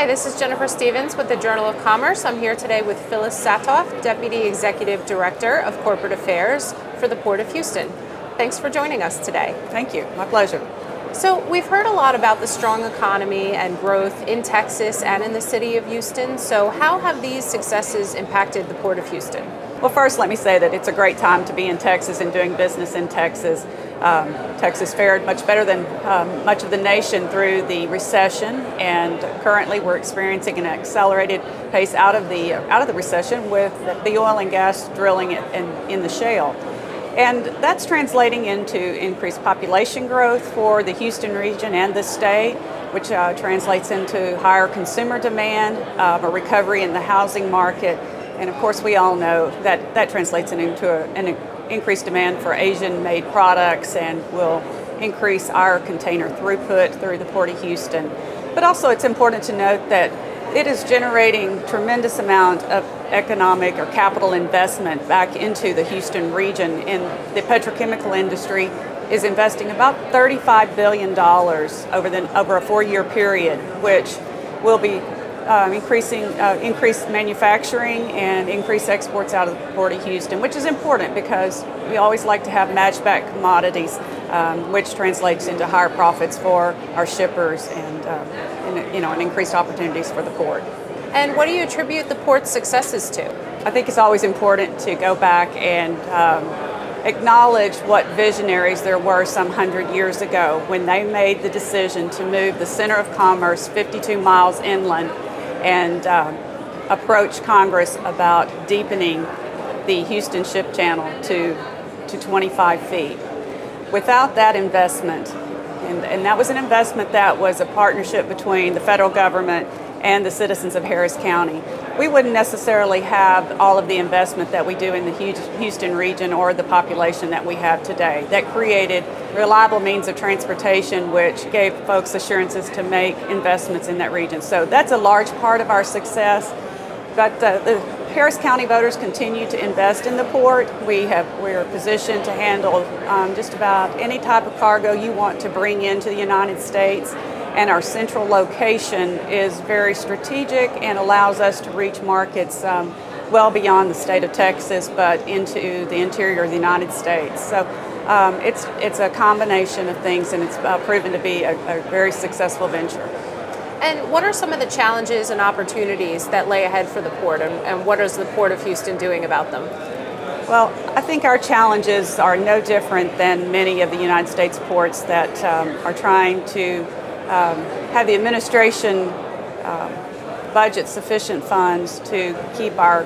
Hi, this is Jennifer Stevens with the Journal of Commerce. I'm here today with Phyllis Saathof, Deputy Executive Director of Corporate Affairs for the Port of Houston. Thanks for joining us today. Thank you. My pleasure. So we've heard a lot about the strong economy and growth in Texas and in the city of Houston. So how have these successes impacted the Port of Houston? Well, first let me say that it's a great time to be in Texas and doing business in Texas. Texas fared much better than much of the nation through the recession, and currently we're experiencing an accelerated pace out of the recession with the oil and gas drilling in the shale. And that's translating into increased population growth for the Houston region and the state, which translates into higher consumer demand, a recovery in the housing market, and of course we all know that that translates into an increased demand for Asian-made products and will increase our container throughput through the Port of Houston. But also it's important to note that it is generating tremendous amount of economic or capital investment back into the Houston region, and the petrochemical industry is investing about $35 billion over a 4-year period, which will be increased manufacturing and increased exports out of the Port of Houston, which is important because we always like to have matchback commodities, which translates into higher profits for our shippers and increased opportunities for the port. And what do you attribute the port's successes to? I think it's always important to go back and acknowledge what visionaries there were some 100 years ago when they made the decision to move the center of commerce 52 miles inland and approach Congress about deepening the Houston Ship Channel to 25 feet. Without that investment, and that was an investment that was a partnership between the federal government and the citizens of Harris County, we wouldn't necessarily have all of the investment that we do in the Houston region or the population that we have today. That created reliable means of transportation, which gave folks assurances to make investments in that region. So that's a large part of our success. But the Harris County voters continue to invest in the port. We're positioned to handle just about any type of cargo you want to bring into the United States. And our central location is very strategic and allows us to reach markets well beyond the state of Texas, but into the interior of the United States. So it's a combination of things, and it's proven to be a very successful venture. And what are some of the challenges and opportunities that lay ahead for the port, and what is the Port of Houston doing about them? Well, I think our challenges are no different than many of the United States ports that are trying to have the administration budget sufficient funds to keep our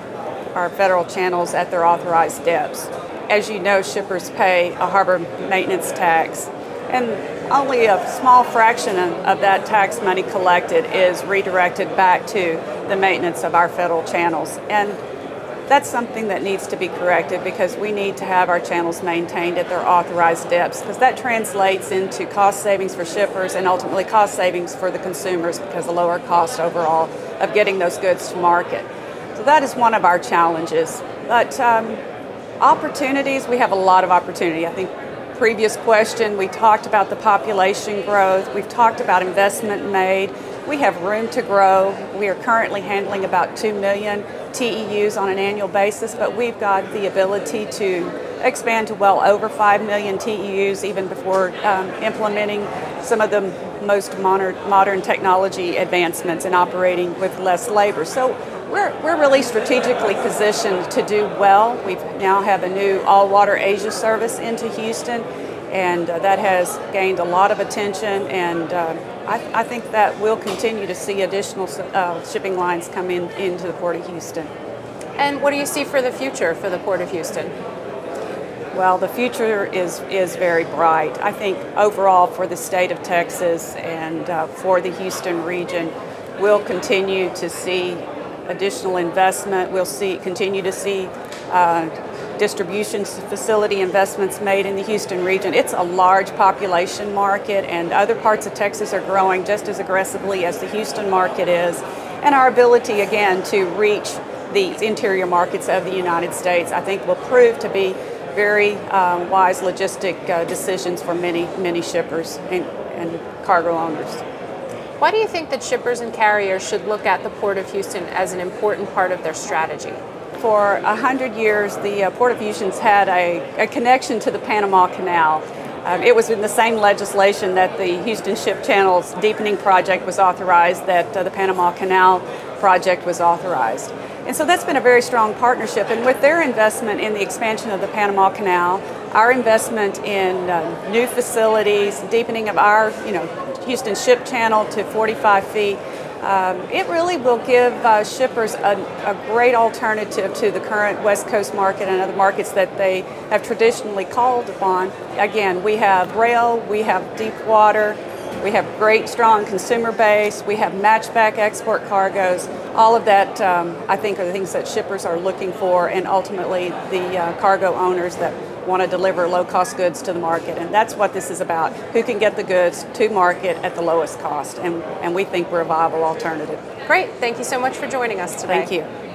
federal channels at their authorized depths. As you know, shippers pay a harbor maintenance tax, and only a small fraction of that tax money collected is redirected back to the maintenance of our federal channels. And that's something that needs to be corrected, because we need to have our channels maintained at their authorized depths, because that translates into cost savings for shippers and ultimately cost savings for the consumers, because the lower cost overall of getting those goods to market. So that is one of our challenges. But opportunities, we have a lot of opportunity. I think previous question, we talked about the population growth. We've talked about investment made. We have room to grow. We are currently handling about 2 million TEUs on an annual basis, but we've got the ability to expand to well over 5 million TEUs even before implementing some of the most modern technology advancements and operating with less labor. So we're really strategically positioned to do well. We now have a new all-water Asia service into Houston, and that has gained a lot of attention, and I think that we'll continue to see additional shipping lines come into the Port of Houston. And what do you see for the future for the Port of Houston? Well, the future is very bright. I think overall for the state of Texas and for the Houston region, we'll continue to see additional investment. We'll continue to see distribution facility investments made in the Houston region. It's a large population market, and other parts of Texas are growing just as aggressively as the Houston market is. And our ability, again, to reach the interior markets of the United States, I think will prove to be very wise logistic decisions for many shippers and cargo owners. Why do you think that shippers and carriers should look at the Port of Houston as an important part of their strategy? For 100 years, the Port of Houston's had a connection to the Panama Canal. It was in the same legislation that the Houston Ship Channel's deepening project was authorized, that the Panama Canal project was authorized. And so that's been a very strong partnership. And with their investment in the expansion of the Panama Canal, our investment in new facilities, deepening of our Houston Ship Channel to 45 feet, it really will give shippers a great alternative to the current West Coast market and other markets that they have traditionally called upon. Again, we have rail, we have deep water, we have great strong consumer base, we have matchback export cargoes. All of that I think are the things that shippers are looking for, and ultimately the cargo owners that want to deliver low-cost goods to the market. And that's what this is about, who can get the goods to market at the lowest cost. And we think we're a viable alternative. Great. Thank you so much for joining us today. Thank you.